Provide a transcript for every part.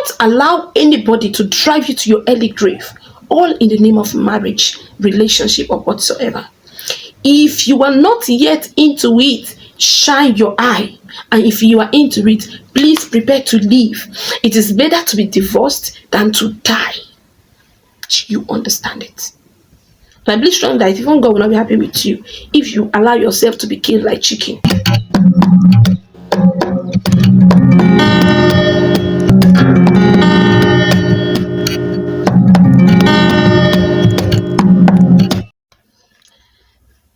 Don't allow anybody to drive you to your early grave, all in the name of marriage, relationship, or whatsoever. If you are not yet into it, shine your eye. And if you are into it, please prepare to leave. It is better to be divorced than to die. You understand it? And I believe strongly that even God will not be happy with you if you allow yourself to be killed like chicken.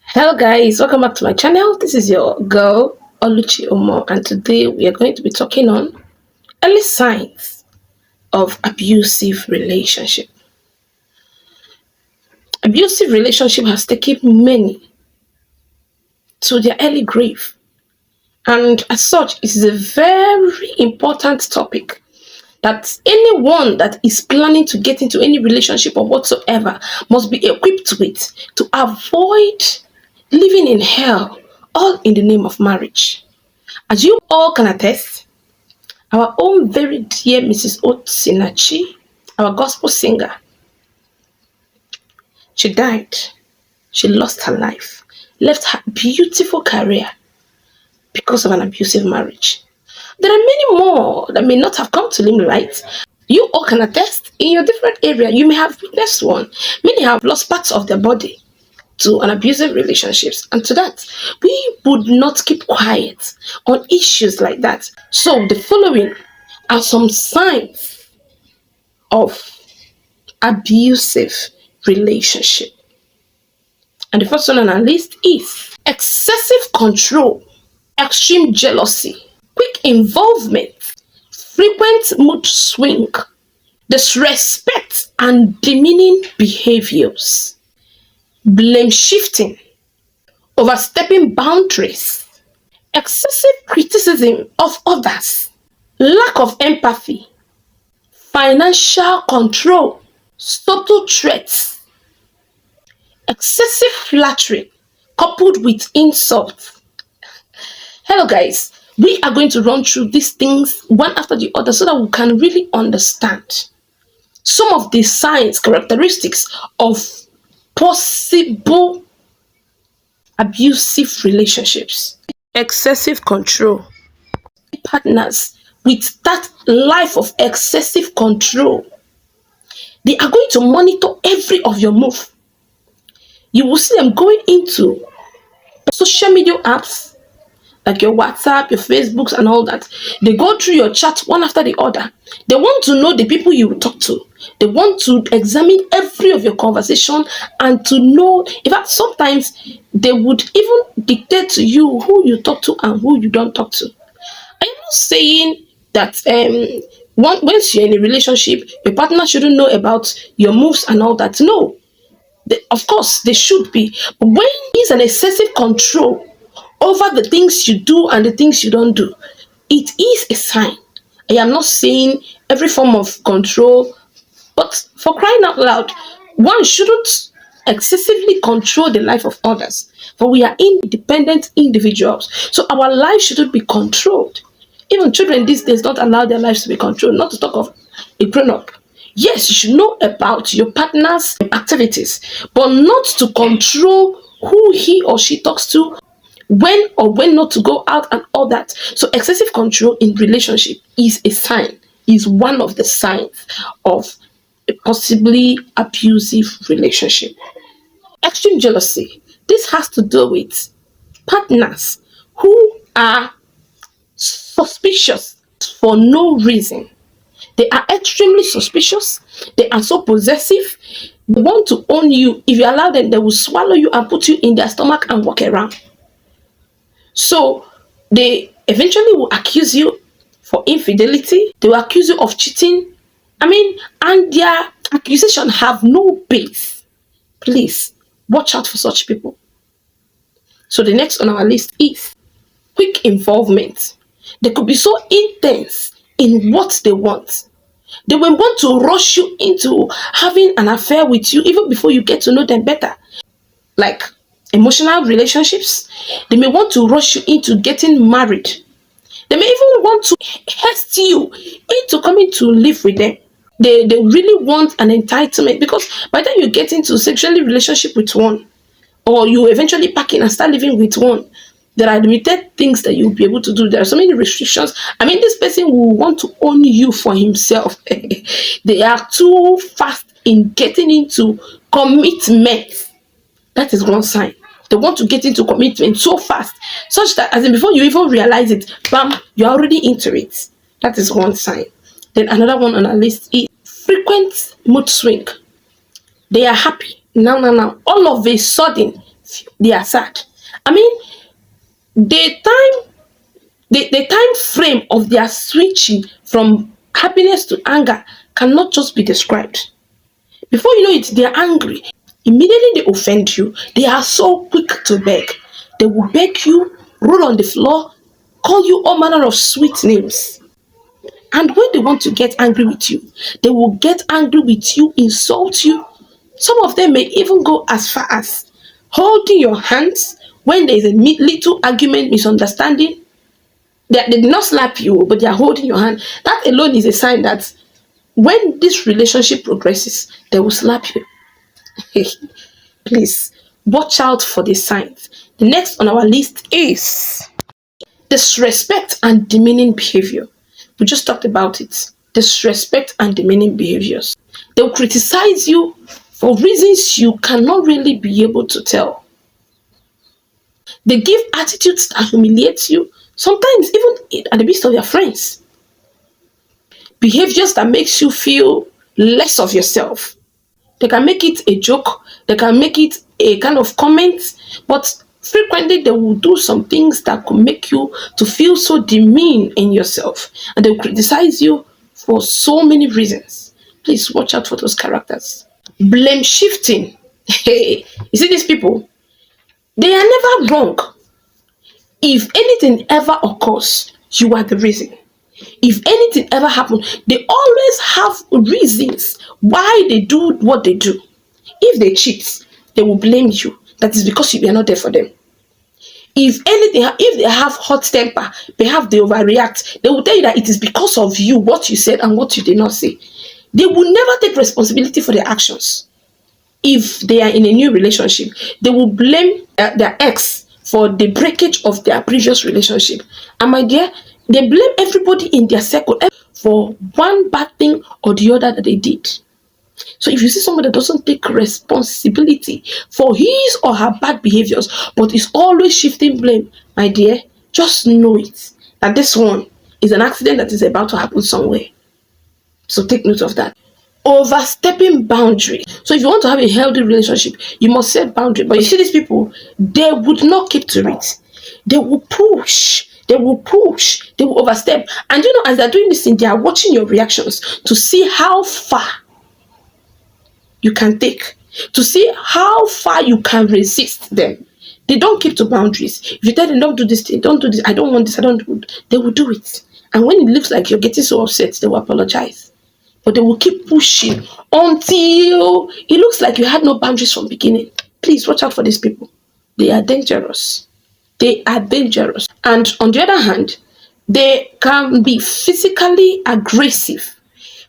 Hello guys, welcome back to my channel. This is your girl Oluchi Omo, and today we are going to be talking on early signs of abusive relationship. Abusive relationship has taken many to their early grave, and as such, it is a very important topic that anyone that is planning to get into any relationship or whatsoever must be equipped with to avoid living in hell, all in the name of marriage. As you all can attest, our own very dear Mrs. Osinachi, our gospel singer, she died. She lost her life, left her beautiful career because of an abusive marriage. There are many more that may not have come to limelight. You all can attest in your different area. You may have witnessed one. Many have lost parts of their body to an abusive relationships, and to that we would not keep quiet on issues like that. So the following are some signs of abusive relationship, and the first one on our list is excessive control, extreme jealousy, quick involvement, frequent mood swing, disrespect and demeaning behaviors, blame shifting, overstepping boundaries, excessive criticism of others, lack of empathy, financial control, subtle threats, excessive flattery coupled with insults. Hello guys, we are going to run through these things one after the other so that we can really understand some of the signs, characteristics of possible abusive relationships. Excessive control. Partners with that life of excessive control, they are going to monitor every of your move. You will see them going into social media apps like your WhatsApp, your Facebooks and all that. They go through your chat one after the other. They want to know the people you will talk to. They want to examine every of your conversation and to know. In fact, sometimes they would even dictate to you who you talk to and who you don't talk to. I'm not saying that once you're in a relationship, your partner shouldn't know about your moves and all that. No, of course they should be. But when there's an excessive control over the things you do and the things you don't do, it is a sign. I am not saying every form of control, but for crying out loud, one shouldn't excessively control the life of others. For we are independent individuals, so our life shouldn't be controlled. Even children these days don't allow their lives to be controlled, not to talk of a grown-up. Yes, you should know about your partner's activities, but not to control who he or she talks to, when or when not to go out and all that. So excessive control in relationship is a sign, is one of the signs of a possibly abusive relationship. Extreme jealousy. This has to do with partners who are suspicious for no reason. They are extremely suspicious. They are so possessive. They want to own you. If you allow them, they will swallow you and put you in their stomach and walk around. So they eventually will accuse you for infidelity. They will accuse you of cheating. And their accusation have no base. Please watch out for such people. So the next on our list is quick involvement. They could be so intense in what they want. They will want to rush you into having an affair with you even before you get to know them better. Like emotional relationships, they may want to rush you into getting married. They may even want to haste you into coming to live with them. They really want an entitlement, because by the time you get into sexually relationship with one, or you eventually pack in and start living with one, there are limited things that you'll be able to do. There are so many restrictions. I mean, this person will want to own you for himself. They are too fast in getting into commitment. That is one sign. They want to get into commitment so fast, such that as in before you even realize it, bam, you're already into it. That is one sign. Then another one on our list is frequent mood swing. They are happy now. All of a sudden, they are sad. I mean, the the time frame of their switching from happiness to anger cannot just be described. Before you know it, they are angry. Immediately they offend you, they are so quick to beg. They will beg you, roll on the floor, call you all manner of sweet names. And when they want to get angry with you, they will get angry with you, insult you. Some of them may even go as far as holding your hands when there is a little argument, misunderstanding. They did not slap you, but they are holding your hand. That alone is a sign that when this relationship progresses, they will slap you. Please watch out for the signs. The next on our list is disrespect and demeaning behavior. We just talked about it. Disrespect and demeaning behaviors. They will criticize you for reasons you cannot really be able to tell. They give attitudes that humiliate you, sometimes even at the midst of your friends. Behaviors that makes you feel less of yourself. They can make it a joke, they can make it a kind of comment, but frequently they will do some things that could make you to feel so demeaned in yourself, and they will criticize you for so many reasons. Please watch out for those characters. Blame shifting. Hey, you see these people, they are never wrong. If anything ever occurs, you are the reason. If anything ever happens, they always have reasons why they do what they do. If they cheat, they will blame you. That is because you are not there for them. If anything, if they have hot temper, they overreact, they will tell you that it is because of you, what you said and what you did not say. They will never take responsibility for their actions. If they are in a new relationship, they will blame their ex for the breakage of their previous relationship. And my dear, they blame everybody in their circle for one bad thing or the other that they did. So if you see somebody that doesn't take responsibility for his or her bad behaviors, but is always shifting blame, my dear, just know it, that this one is an accident that is about to happen somewhere. So take note of that. Overstepping boundary. So if you want to have a healthy relationship, you must set boundary. But you see these people, they would not keep to it. They will push. They will overstep. And you know, as they're doing this thing, they are watching your reactions to see how far you can take, to see how far you can resist them. They don't keep to boundaries. If you tell them, don't do this thing, don't do this, I don't want this, I don't do it, they will do it. And when it looks like you're getting so upset, they will apologize. But they will keep pushing until it looks like you had no boundaries from the beginning. Please watch out for these people. They are dangerous. They are dangerous. And on the other hand, they can be physically aggressive.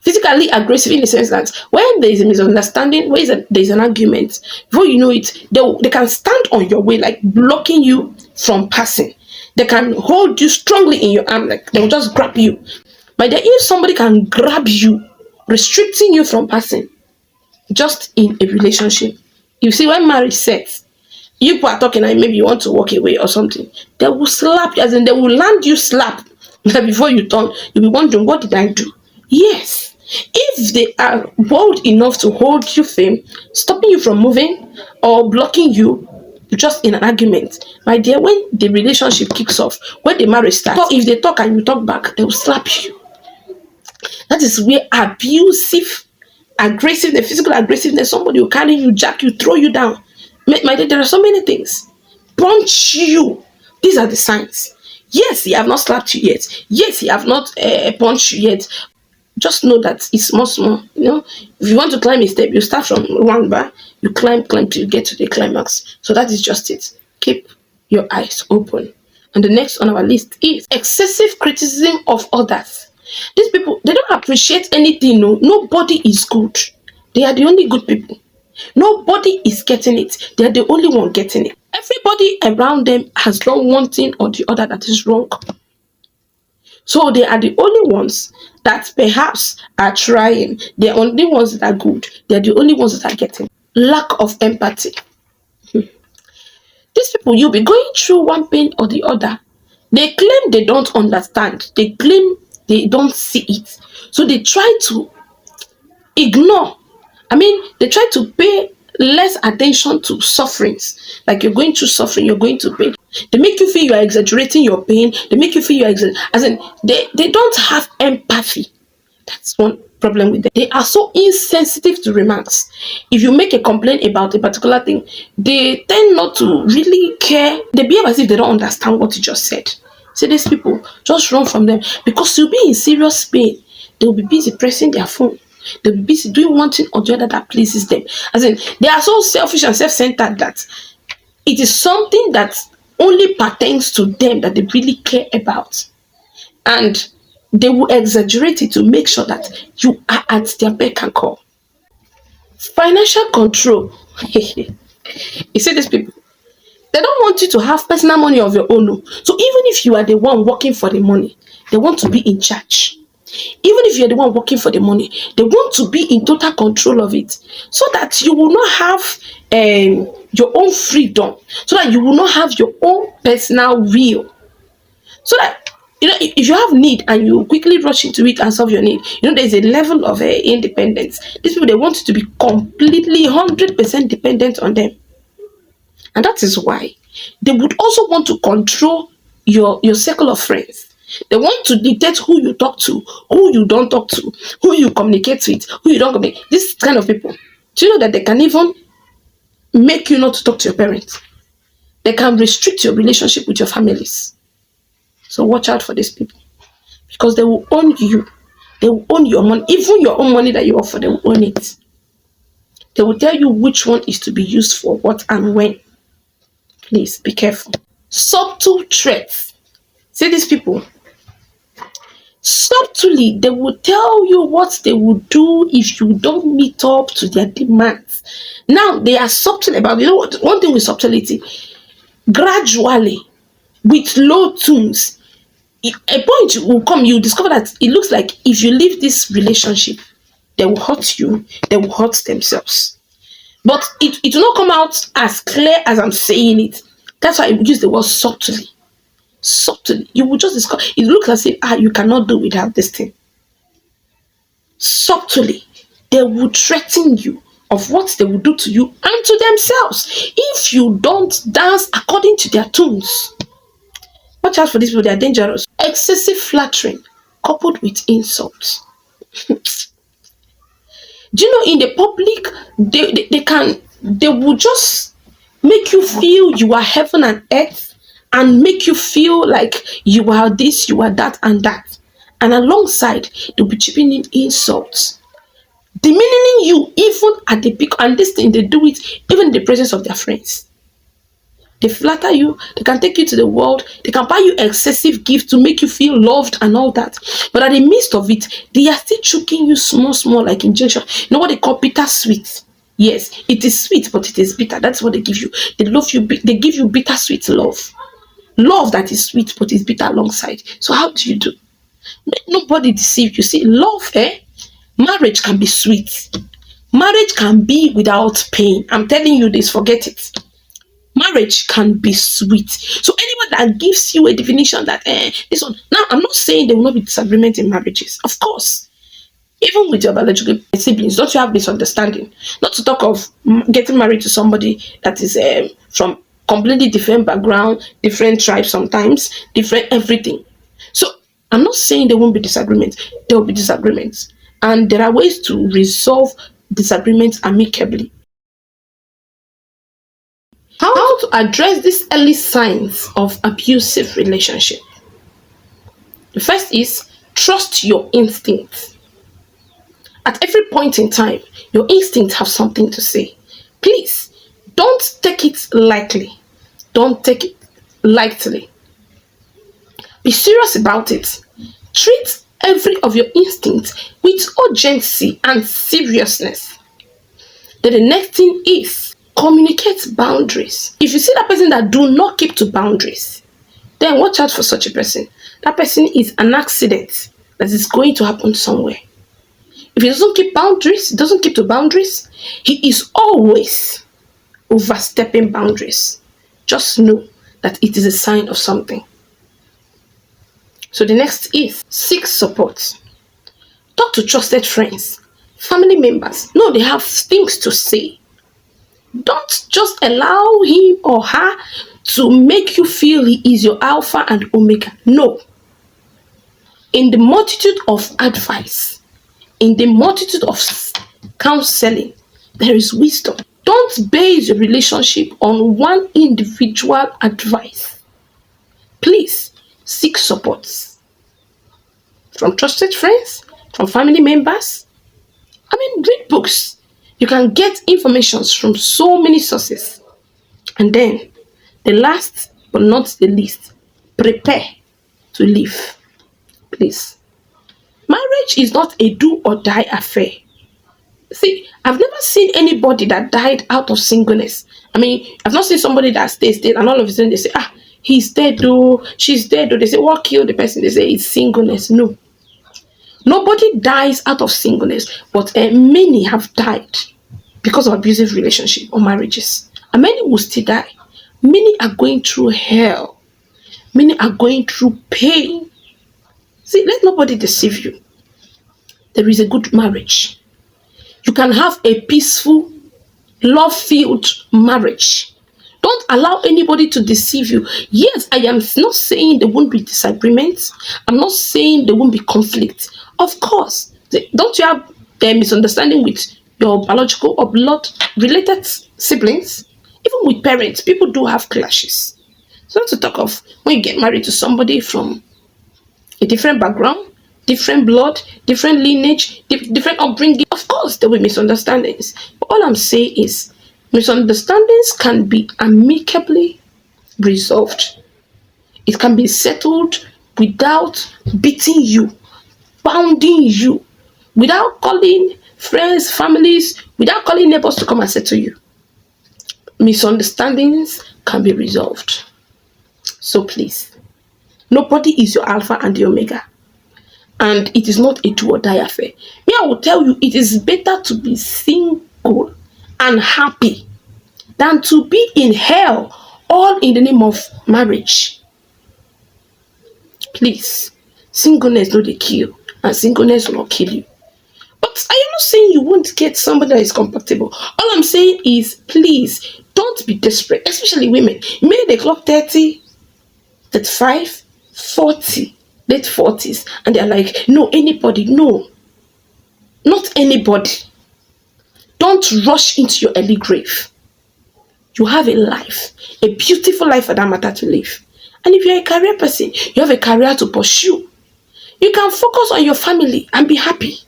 Physically aggressive in the sense that when there is a misunderstanding, when there is an argument, before you know it, they can stand on your way, like blocking you from passing. They can hold you strongly in your arm, like they will just grab you. But if somebody can grab you, restricting you from passing, just in a relationship, you see, when marriage sets, you are talking and maybe you want to walk away or something, they will slap you, as in they will land you slap. Before you turn, you'll be wondering, what did I do? Yes. If they are bold enough to hold you firm, stopping you from moving or blocking you just in an argument, my dear, when the relationship kicks off, when the marriage starts, if they talk and you talk back, they will slap you. That is where abusive, aggressive, the physical aggressiveness, somebody will carry you, jack you, throw you down. My dear, there are so many things. Punch you. These are the signs. Yes, he have not slapped you yet. Yes, he have not punched you yet. Just know that it's small. You know, if you want to climb a step, you start from one bar, you climb till you get to the climax. So that is just it. Keep your eyes open. And the next on our list is excessive criticism of others. These people, they don't appreciate anything. No, nobody is good. They are the only good people. Nobody is getting it. They are the only one getting it. Everybody around them has done one thing or the other that is wrong. So they are the only ones that perhaps are trying. They are only ones that are good. They are the only ones that are getting. Lack of empathy. These people, you'll be going through one pain or the other. They claim they don't understand. They claim they don't see it. So they try to ignore. They try to pay less attention to sufferings. Like you're going through suffering, you're going to pain. They make you feel you are exaggerating your pain. They make you feel you are as in they don't have empathy. That's one problem with them. They are so insensitive to remarks. If you make a complaint about a particular thing, they tend not to really care. They behave as if they don't understand what you just said. See, these people, just run from them because you'll be in serious pain. They'll be busy pressing their phone. They'll be busy doing one thing or the other that pleases them. As in, they are so selfish and self-centered that it is something that only pertains to them that they really care about. And they will exaggerate it to make sure that you are at their beck and call. Financial control. You see these people, they don't want you to have personal money of your own. No. So even if you are the one working for the money, they want to be in charge. Even if you're the one working for the money, they want to be in total control of it so that you will not have your own freedom, so that you will not have your own personal will. So that, if you have need and you quickly rush into it and solve your need, there's a level of independence. These people, they want you to be completely 100% dependent on them. And that is why they would also want to control your circle of friends. They want to dictate who you talk to, who you don't talk to, who you communicate with, who you don't communicate. This kind of people. Do you know that they can even make you not to talk to your parents? They can restrict your relationship with your families. So watch out for these people. Because they will own you. They will own your money. Even your own money that you offer, they will own it. They will tell you which one is to be used for what and when. Please be careful. Subtle threats. See these people. Subtly, they will tell you what they will do if you don't meet up to their demands. Now, they are subtle about, what? One thing with subtlety, gradually, with low tunes, a point will come, you discover that it looks like if you leave this relationship, they will hurt you, they will hurt themselves. But it will not come out as clear as I'm saying it. That's why I use the word subtly. Subtly, you will just discover it looks as if you cannot do without this thing. Subtly, they will threaten you of what they will do to you and to themselves if you don't dance according to their tunes. Watch out for these people, they are dangerous. Excessive flattering coupled with insults. Do you know, in the public, they will just make you feel you are heaven and earth and make you feel like you are this, you are that, and that. And alongside, they'll be chipping in insults, demeaning you even at the peak. And this thing, they do it even in the presence of their friends. They flatter you, they can take you to the world, they can buy you excessive gifts to make you feel loved and all that. But at the midst of it, they are still choking you small, like injection. You know what they call bitter sweet? Yes, it is sweet, but it is bitter. That's what they give you. They love you, they give you bitter sweet love. Love that is sweet, but is bitter alongside. So how do you do? Nobody deceive you. See, love, marriage can be sweet. Marriage can be without pain. I'm telling you this, forget it. Marriage can be sweet. So anyone that gives you a definition that this one, now I'm not saying there will not be disagreement in marriages. Of course. Even with your biological siblings, don't you have misunderstanding? Not to talk of getting married to somebody that is from completely different background, different tribes sometimes, different everything. So I'm not saying there won't be disagreements. There will be disagreements. And there are ways to resolve disagreements amicably. How to address these early signs of abusive relationship? The first is trust your instincts. At every point in time, your instincts have something to say. Please, don't take it lightly. Don't take it lightly. Be serious about it. Treat every of your instincts with urgency and seriousness. Then the next thing is communicate boundaries. If you see that person that do not keep to boundaries, then watch out for such a person. That person is an accident that is going to happen somewhere. If he doesn't keep boundaries, doesn't keep to boundaries, he is always overstepping boundaries. Just know that it is a sign of something. So the next is seek support. Talk to trusted friends, family members. No, they have things to say. Don't just allow him or her to make you feel he is your alpha and omega. No. In the multitude of advice, in the multitude of counseling, there is wisdom. Don't base your relationship on one individual advice. Please seek support from trusted friends, from family members. Read books. You can get information from so many sources. And then, the last but not the least, prepare to live. Please. Marriage is not a do or die affair. See, I've never seen anybody that died out of singleness. I've not seen somebody that stays dead and all of a sudden they say, he's dead though, she's dead though. They say, what killed the person? They say it's singleness. No. Nobody dies out of singleness, but many have died because of abusive relationship or marriages. And many will still die. Many are going through hell. Many are going through pain. See, let nobody deceive you. There is a good marriage. You can have a peaceful, love-filled marriage. Don't allow anybody to deceive you. Yes, I am not saying there won't be disagreements. I'm not saying there won't be conflict. Of course. Don't you have a misunderstanding with your biological or blood-related siblings? Even with parents, people do have clashes. So to talk of when you get married to somebody from a different background, different blood, different lineage, different upbringing, of course there will be misunderstandings. But all I'm saying is misunderstandings can be amicably resolved. It can be settled without beating you, pounding you, without calling friends, families, without calling neighbors to come and settle you. Misunderstandings can be resolved. So please, nobody is your alpha and the omega. And it is not a do or die affair. Me, I will tell you, it is better to be single and happy than to be in hell, all in the name of marriage. Please, singleness no dey kill, and singleness will not kill you. But I am not saying you won't get somebody that is compatible. All I'm saying is, please, don't be desperate, especially women. Maybe they clock 30, 35, 40, late 40s, and they're like, no, anybody, no. Not anybody. Don't rush into your early grave. You have a life, a beautiful life for that matter to live. And if you're a career person, you have a career to pursue. You can focus on your family and be happy.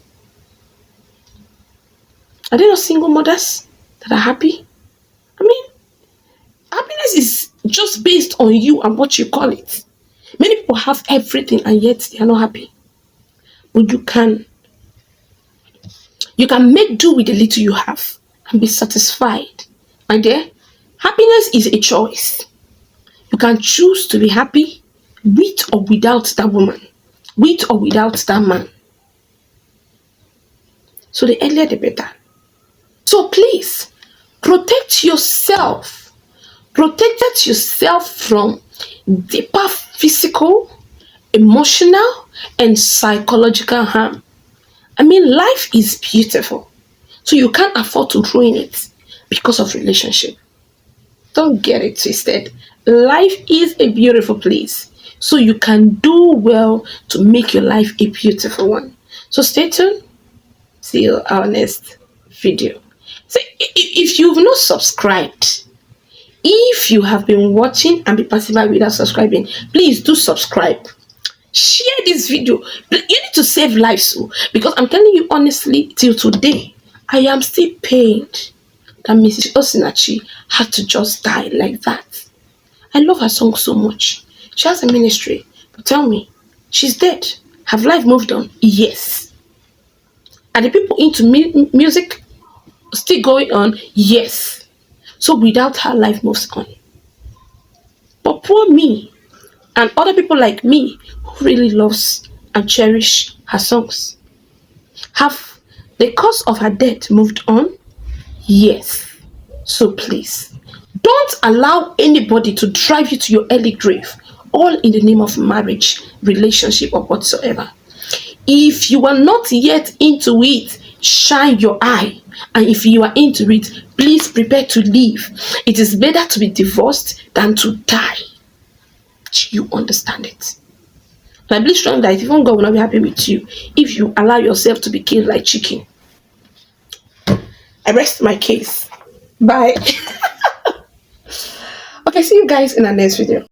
Are there not single mothers that are happy? Happiness is just based on you and what you call it. Many people have everything and yet they are not happy. But you can make do with the little you have and be satisfied. My dear, happiness is a choice. You can choose to be happy with or without that woman, with or without that man. So the earlier the better. So please, protect yourself. Protect yourself from deeper physical, emotional, and psychological harm. Life is beautiful. So you can't afford to ruin it because of relationship. Don't get it twisted. Life is a beautiful place. So you can do well to make your life a beautiful one. So stay tuned. See you our next video. So if you've not subscribed, if you have been watching and be passing by without subscribing, please do subscribe. Share this video. You need to save lives, because I'm telling you honestly, till today, I am still pained that Mrs. Osinachi had to just die like that. I love her song so much. She has a ministry, Tell me, she's dead. Have life moved on? Yes. Are the people into music still going on? Yes. So without her, life moves on. But poor me and other people like me who really loves and cherish her songs. Have the cause of her death moved on? Yes. So please, don't allow anybody to drive you to your early grave, all in the name of marriage, relationship, or whatsoever. If you are not yet into it, shine your eye. And if you are into it, please prepare to leave. It is better to be divorced than to die. Do you understand it? And I believe strongly that even God will not be happy with you if you allow yourself to be killed like chicken. I rest my case. Bye. Okay, see you guys in the next video.